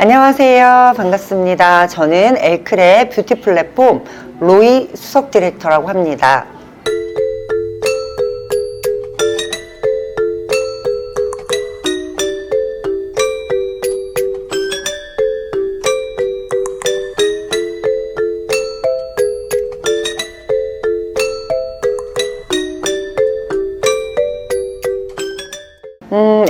안녕하세요. 반갑습니다. 저는 엘크레 뷰티 플랫폼 로이 수석 디렉터라고 합니다.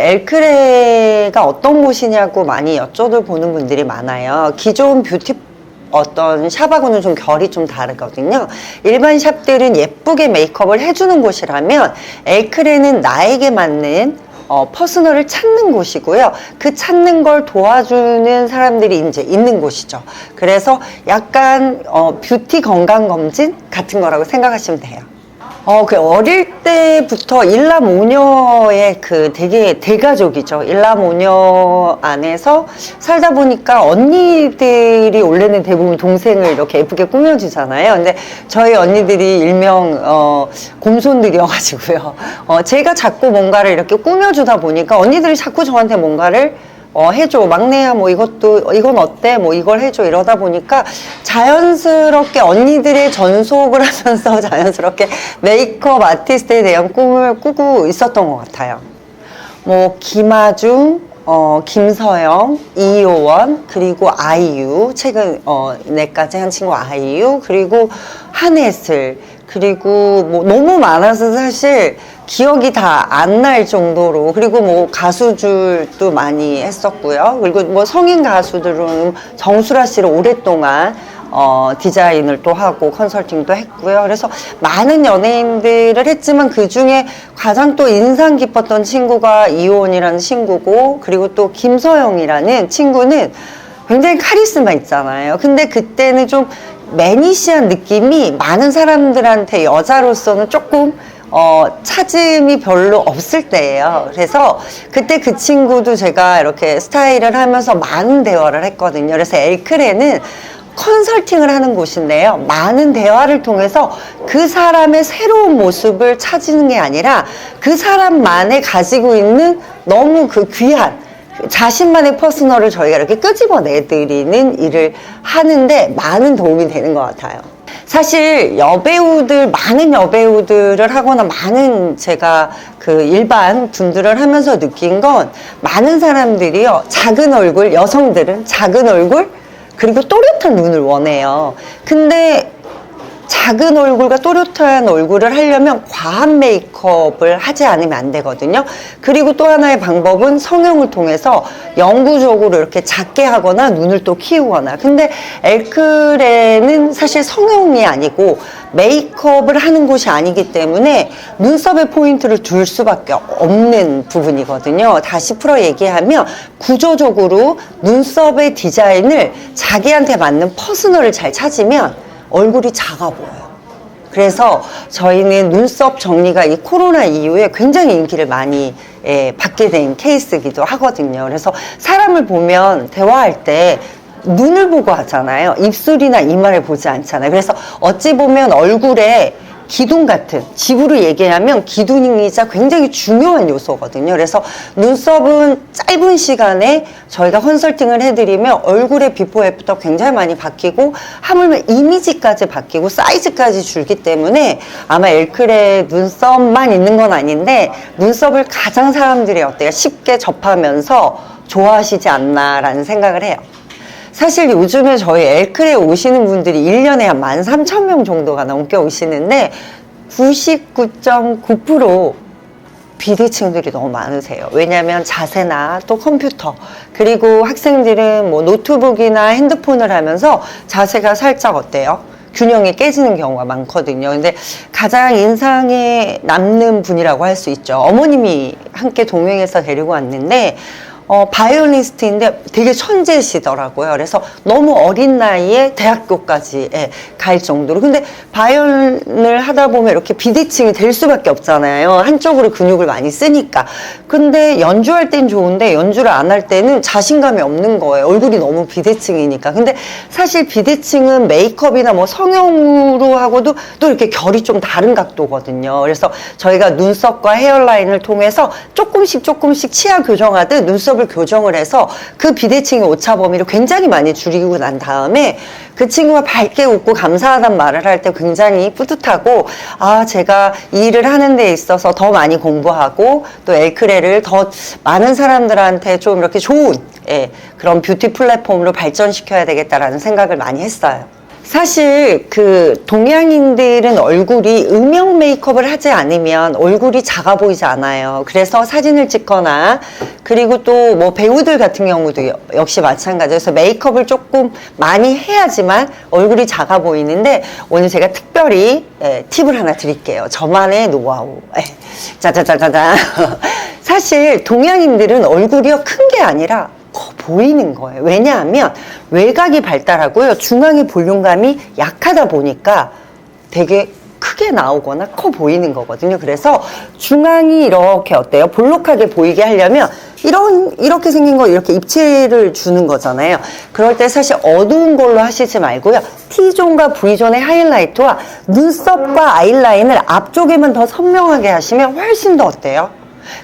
엘크레가 어떤 곳이냐고 많이 여쭤보는 분들이 많아요. 기존 뷰티 어떤 샵하고는 좀 결이 좀 다르거든요. 일반 샵들은 예쁘게 메이크업을 해주는 곳이라면 엘크레는 나에게 맞는 퍼스널을 찾는 곳이고요. 그 찾는 걸 도와주는 사람들이 이제 있는 곳이죠. 그래서 약간 뷰티 건강검진 같은 거라고 생각하시면 돼요. 어릴 때부터 일남오녀의 되게 대가족이죠. 일남오녀 안에서 살다 보니까 언니들이 원래는 대부분 동생을 이렇게 예쁘게 꾸며주잖아요. 근데 저희 언니들이 일명, 곰손들이어가지고요. 제가 자꾸 뭔가를 이렇게 꾸며주다 보니까 언니들이 자꾸 저한테 뭔가를 해줘. 막내야, 뭐 이건 어때? 뭐 이걸 해줘. 이러다 보니까 자연스럽게 언니들의 전속을 하면서 자연스럽게 메이크업 아티스트에 대한 꿈을 꾸고 있었던 것 같아요. 뭐, 김아중, 김서영, 이효원, 그리고 아이유, 최근, 내까지 한 친구 아이유, 그리고 한혜슬, 그리고 뭐 너무 많아서 사실 기억이 다 안 날 정도로, 그리고 뭐 가수들도 많이 했었고요. 그리고 뭐 성인 가수들은 정수라 씨를 오랫동안 디자인을 또 하고 컨설팅도 했고요. 그래서 많은 연예인들을 했지만 그 중에 가장 또 인상 깊었던 친구가 이효원이라는 친구고, 그리고 또 김서영이라는 친구는 굉장히 카리스마 있잖아요. 근데 그때는 좀 매니시한 느낌이 많은 사람들한테 여자로서는 조금 차짐이 별로 없을 때예요. 그래서 그때 그 친구도 제가 이렇게 스타일을 하면서 많은 대화를 했거든요. 그래서 엘크레는 컨설팅을 하는 곳인데요. 많은 대화를 통해서 그 사람의 새로운 모습을 찾는 게 아니라 그 사람만의 가지고 있는 너무 그 귀한 자신만의 퍼스널을 저희가 이렇게 끄집어내드리는 일을 하는데 많은 도움이 되는 것 같아요. 사실 많은 여배우들을 하거나 많은 제가 그 일반 분들을 하면서 느낀 건 많은 사람들이요. 작은 얼굴, 여성들은 작은 얼굴, 그리고 또렷한 눈을 원해요. 근데 작은 얼굴과 또렷한 얼굴을 하려면 과한 메이크업을 하지 않으면 안 되거든요. 그리고 또 하나의 방법은 성형을 통해서 영구적으로 이렇게 작게 하거나 눈을 또 키우거나. 근데 엘크레는 사실 성형이 아니고 메이크업을 하는 곳이 아니기 때문에 눈썹에 포인트를 둘 수밖에 없는 부분이거든요. 다시 풀어 얘기하면 구조적으로 눈썹의 디자인을 자기한테 맞는 퍼스널을 잘 찾으면 얼굴이 작아 보여요. 그래서 저희는 눈썹 정리가 이 코로나 이후에 굉장히 인기를 많이 받게 된 케이스이기도 하거든요. 그래서 사람을 보면 대화할 때 눈을 보고 하잖아요. 입술이나 이마를 보지 않잖아요. 그래서 어찌 보면 얼굴에 기둥 같은, 집으로 얘기하면 기둥이자 굉장히 중요한 요소거든요. 그래서 눈썹은 짧은 시간에 저희가 컨설팅을 해드리면 얼굴의 비포 애프터 굉장히 많이 바뀌고 하물며 이미지까지 바뀌고 사이즈까지 줄기 때문에 아마 엘크레 눈썹만 있는 건 아닌데 눈썹을 가장 사람들이 쉽게 접하면서 좋아하시지 않나라는 생각을 해요. 사실 요즘에 저희 엘크레 오시는 분들이 1년에 한 13,000명 정도가 넘게 오시는데 99.9% 비대칭들이 너무 많으세요. 왜냐하면 자세나 또 컴퓨터, 그리고 학생들은 뭐 노트북이나 핸드폰을 하면서 자세가 살짝 어때요? 균형이 깨지는 경우가 많거든요. 근데 가장 인상에 남는 분이라고 할 수 있죠. 어머님이 함께 동행해서 데리고 왔는데 바이올리니스트인데 되게 천재시더라고요. 그래서 너무 어린 나이에 대학교까지 갈 정도로. 근데 바이올을 하다 보면 이렇게 비대칭이 될 수밖에 없잖아요. 한쪽으로 근육을 많이 쓰니까. 근데 연주할 땐 좋은데 연주를 안 할 때는 자신감이 없는 거예요. 얼굴이 너무 비대칭이니까. 근데 사실 비대칭은 메이크업이나 뭐 성형으로 하고도 또 이렇게 결이 좀 다른 각도거든요. 그래서 저희가 눈썹과 헤어라인을 통해서 조금씩 치아 교정하듯 눈썹을 메이크업을 교정을 해서 그 비대칭의 오차 범위를 굉장히 많이 줄이고 난 다음에 그 친구가 밝게 웃고 감사하단 말을 할 때 굉장히 뿌듯하고, 아, 제가 이 일을 하는 데 있어서 더 많이 공부하고 또 엘크레를 더 많은 사람들한테 좀 이렇게 좋은, 예, 그런 뷰티 플랫폼으로 발전시켜야 되겠다라는 생각을 많이 했어요. 사실 그 동양인들은 얼굴이 음영 메이크업을 하지 않으면 얼굴이 작아 보이지 않아요. 그래서 사진을 찍거나, 그리고 또 뭐 배우들 같은 경우도 역시 마찬가지여서 메이크업을 조금 많이 해야지만 얼굴이 작아 보이는데, 오늘 제가 특별히 팁을 하나 드릴게요. 저만의 노하우. 짜자자자자. 사실 동양인들은 얼굴이요 큰 게 아니라 커 보이는 거예요. 왜냐하면 외곽이 발달하고요, 중앙의 볼륨감이 약하다 보니까 되게 크게 나오거나 커 보이는 거거든요. 그래서 중앙이 이렇게 어때요? 볼록하게 보이게 하려면 이렇게 생긴 거 이렇게 입체를 주는 거잖아요. 그럴 때 사실 어두운 걸로 하시지 말고요, T존과 V존의 하이라이트와 눈썹과 아이라인을 앞쪽에만 더 선명하게 하시면 훨씬 더 어때요?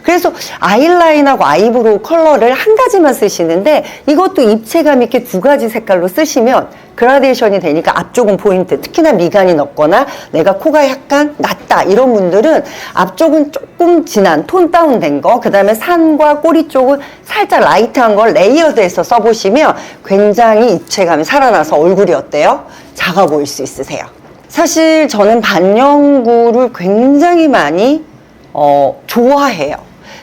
그래서 아이라인하고 아이브로우 컬러를 한 가지만 쓰시는데, 이것도 입체감 있게 두 가지 색깔로 쓰시면 그라데이션이 되니까 앞쪽은 포인트, 특히나 미간이 높거나 내가 코가 약간 낮다 이런 분들은 앞쪽은 조금 진한 톤 다운된 거, 그 다음에 산과 꼬리 쪽은 살짝 라이트한 걸 레이어드해서 써보시면 굉장히 입체감이 살아나서 얼굴이 어때요? 작아 보일 수 있으세요. 사실 저는 반영구를 굉장히 많이 좋아해요.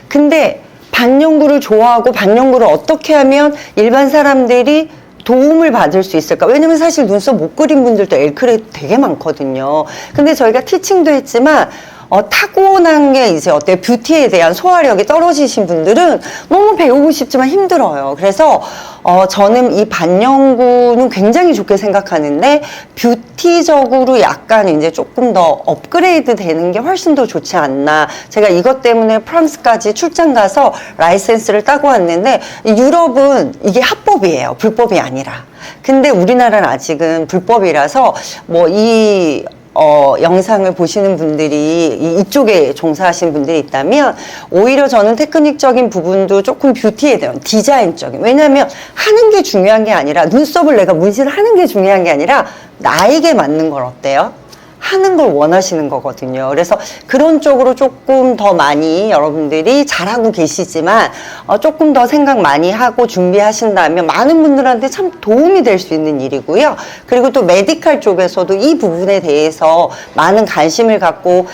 근데 반영구를 좋아하고 반영구를 어떻게 하면 일반 사람들이 도움을 받을 수 있을까? 왜냐면 사실 눈썹 못 그린 분들도 엘크레 되게 많거든요. 근데 저희가 티칭도 했지만 타고난 게 이제 어때요? 뷰티에 대한 소화력이 떨어지신 분들은 너무 배우고 싶지만 힘들어요. 그래서 저는 이 반영구는 굉장히 좋게 생각하는데, 뷰티적으로 약간 이제 조금 더 업그레이드 되는 게 훨씬 더 좋지 않나. 제가 이것 때문에 프랑스까지 출장 가서 라이센스를 따고 왔는데, 유럽은 이게 합법이에요. 불법이 아니라. 근데 우리나라는 아직은 불법이라서 영상을 보시는 분들이 이쪽에 종사하시는 분들이 있다면, 오히려 저는 테크닉적인 부분도 조금 뷰티에 대한 디자인적인, 왜냐하면 하는 게 중요한 게 아니라, 눈썹을 내가 문신하는 게 중요한 게 아니라 나에게 맞는 걸 어때요? 하는 걸 원하시는 거거든요. 그래서 그런 쪽으로 조금 더 많이 여러분들이 잘하고 계시지만 조금 더 생각 많이 하고 준비하신다면 많은 분들한테 참 도움이 될 수 있는 일이고요. 그리고 또 메디컬 쪽에서도 이 부분에 대해서 많은 관심을 갖고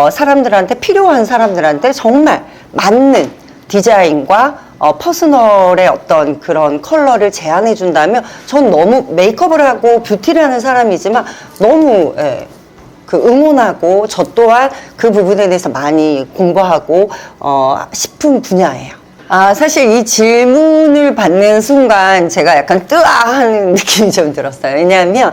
사람들한테, 필요한 사람들한테 정말 맞는 디자인과 퍼스널의 어떤 그런 컬러를 제안해 준다면, 전 너무 메이크업을 하고 뷰티를 하는 사람이지만 너무 응원하고, 저 또한 그 부분에 대해서 많이 공부하고 싶은 분야예요. 사실 이 질문을 받는 순간 제가 약간 뜨아하는 느낌이 좀 들었어요. 왜냐하면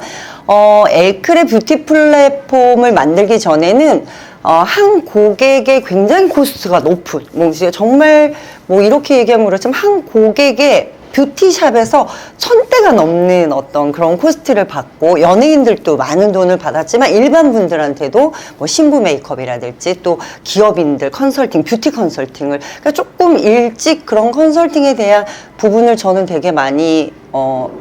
엘크레 뷰티 플랫폼을 만들기 전에는 한 고객의 굉장히 코스트가 높은, 정말 이렇게 얘기하면 그렇지만 한 고객의 뷰티샵에서 1000대가 넘는 어떤 그런 코스트를 받고, 연예인들도 많은 돈을 받았지만 일반 분들한테도 신부 메이크업이라든지 또 기업인들 컨설팅, 뷰티 컨설팅을, 그러니까 조금 일찍 그런 컨설팅에 대한 부분을 저는 되게 많이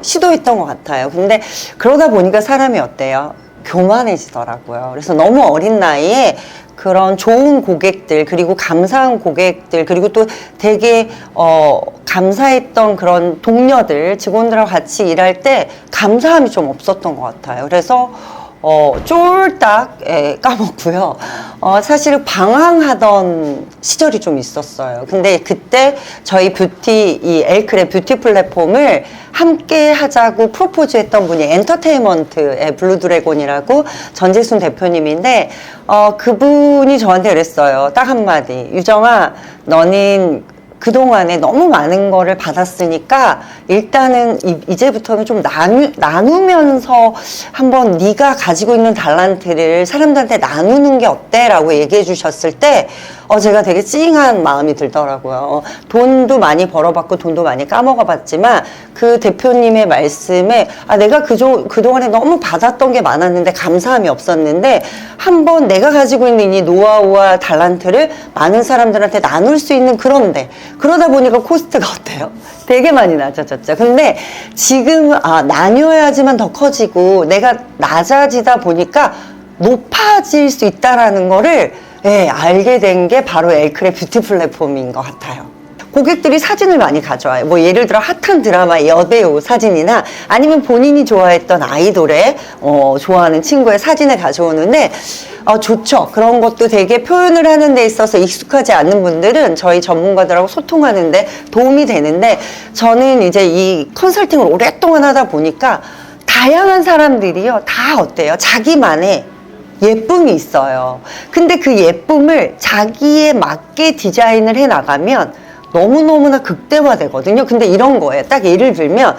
시도했던 것 같아요. 근데 그러다 보니까 사람이 어때요? 교만해지더라고요. 그래서 너무 어린 나이에 그런 좋은 고객들, 그리고 감사한 고객들, 그리고 또 되게 감사했던 그런 동료들, 직원들하고 같이 일할 때 감사함이 좀 없었던 것 같아요. 그래서 쫄딱 까먹고요. 사실 방황하던 시절이 좀 있었어요. 근데 그때 저희 이 엘크레 뷰티 플랫폼을 함께 하자고 프로포즈 했던 분이 엔터테인먼트의 블루드래곤이라고 전재순 대표님인데, 그분이 저한테 그랬어요. 딱 한마디. 유정아, 너는 그동안에 너무 많은 거를 받았으니까 일단은 이제부터는 좀 나누면서 한번 네가 가지고 있는 달란트를 사람들한테 나누는 게 어때? 라고 얘기해 주셨을 때 제가 되게 찡한 마음이 들더라고요. 돈도 많이 벌어봤고 돈도 많이 까먹어봤지만 그 대표님의 말씀에 내가 그동안에 너무 받았던 게 많았는데 감사함이 없었는데, 한번 내가 가지고 있는 이 노하우와 달란트를 많은 사람들한테 나눌 수 있는 그런데 그러다 보니까 코스트가 어때요? 되게 많이 낮아졌죠. 근데 지금 나뉘어야지만 더 커지고 내가 낮아지다 보니까 높아질 수 있다라는 거를 알게 된 게 바로 엘크레 뷰티 플랫폼인 것 같아요. 고객들이 사진을 많이 가져와요. 뭐 예를 들어 핫한 드라마의 여배우 사진이나 아니면 본인이 좋아했던 아이돌의 좋아하는 친구의 사진을 가져오는데 좋죠. 그런 것도 되게 표현을 하는 데 있어서 익숙하지 않는 분들은 저희 전문가들하고 소통하는데 도움이 되는데, 저는 이제 이 컨설팅을 오랫동안 하다 보니까 다양한 사람들이요 다 어때요? 자기만의 예쁨이 있어요. 근데 그 예쁨을 자기에 맞게 디자인을 해 나가면 너무너무나 극대화되거든요. 근데 이런 거예요. 딱 예를 들면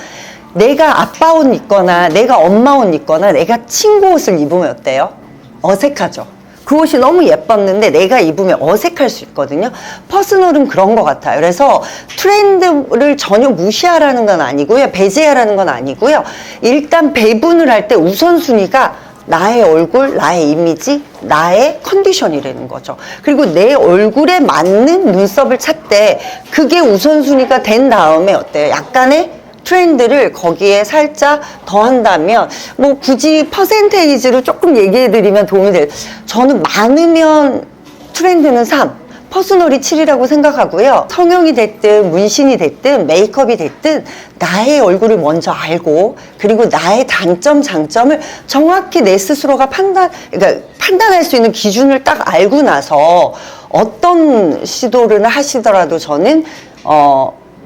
내가 아빠 옷 입거나 내가 엄마 옷 입거나 내가 친구 옷을 입으면 어때요? 어색하죠. 그 옷이 너무 예뻤는데 내가 입으면 어색할 수 있거든요. 퍼스널은 그런 것 같아요. 그래서 트렌드를 전혀 무시하라는 건 아니고요. 배제하라는 건 아니고요. 일단 배분을 할 때 우선순위가 나의 얼굴, 나의 이미지, 나의 컨디션이라는 거죠. 그리고 내 얼굴에 맞는 눈썹을 찾되 그게 우선순위가 된 다음에 어때요? 약간의 트렌드를 거기에 살짝 더한다면, 뭐 굳이 퍼센테이지로 조금 얘기해드리면 도움이 돼요. 저는 많으면 트렌드는 3, 퍼스널이 7이라고 생각하고요. 성형이 됐든 문신이 됐든 메이크업이 됐든 나의 얼굴을 먼저 알고, 그리고 나의 단점 장점을 정확히 내 스스로가 판단할 수 있는 기준을 딱 알고 나서 어떤 시도를 하시더라도 저는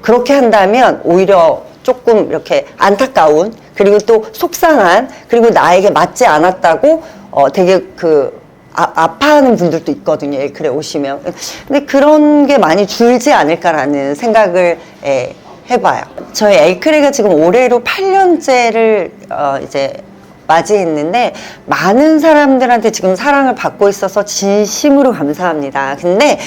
그렇게 한다면 오히려 조금 이렇게 안타까운, 그리고 또 속상한, 그리고 나에게 맞지 않았다고 되게 아파하는 분들도 있거든요. 엘크레 오시면. 근데 그런 게 많이 줄지 않을까라는 생각을 해봐요. 저희 엘크레가 지금 올해로 8년째를 이제 맞이했는데 많은 사람들한테 지금 사랑을 받고 있어서 진심으로 감사합니다. 근데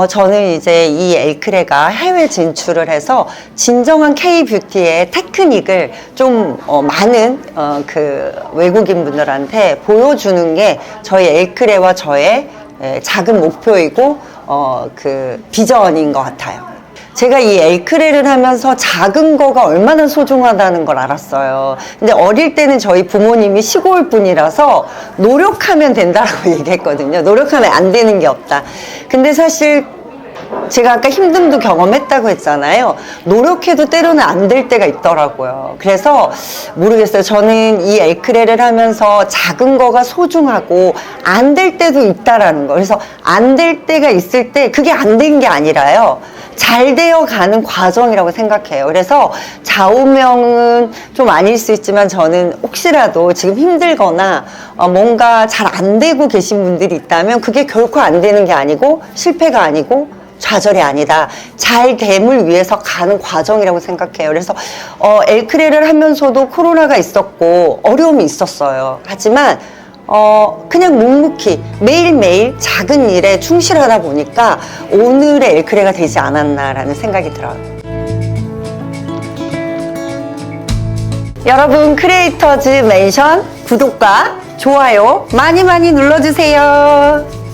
저는 이제 이 엘크레가 해외 진출을 해서 진정한 K-뷰티의 테크닉을 좀 많은 그 외국인 분들한테 보여주는 게 저희 엘크레와 저의 작은 목표이고 그 비전인 것 같아요. 제가 이 엘크레를 하면서 작은 거가 얼마나 소중하다는 걸 알았어요. 근데 어릴 때는 저희 부모님이 시골 분이라서 노력하면 된다라고 얘기했거든요. 노력하면 안 되는 게 없다. 근데 사실 제가 아까 힘듦도 경험했다고 했잖아요. 노력해도 때로는 안 될 때가 있더라고요. 그래서 모르겠어요. 저는 이 엘크레를 하면서 작은 거가 소중하고 안 될 때도 있다라는 거. 그래서 안 될 때가 있을 때 그게 안 된 게 아니라요, 잘 되어 가는 과정이라고 생각해요. 그래서 좌우명은 좀 아닐 수 있지만 저는 혹시라도 지금 힘들거나 뭔가 잘 안 되고 계신 분들이 있다면 그게 결코 안 되는 게 아니고 실패가 아니고 좌절이 아니다. 잘 됨을 위해서 가는 과정이라고 생각해요. 그래서 엘크레를 하면서도 코로나가 있었고 어려움이 있었어요. 하지만 그냥 묵묵히 매일매일 작은 일에 충실하다 보니까 오늘의 엘크레가 되지 않았나라는 생각이 들어요. 여러분, 크리에이터즈 맨션 구독과 좋아요 많이 많이 눌러주세요.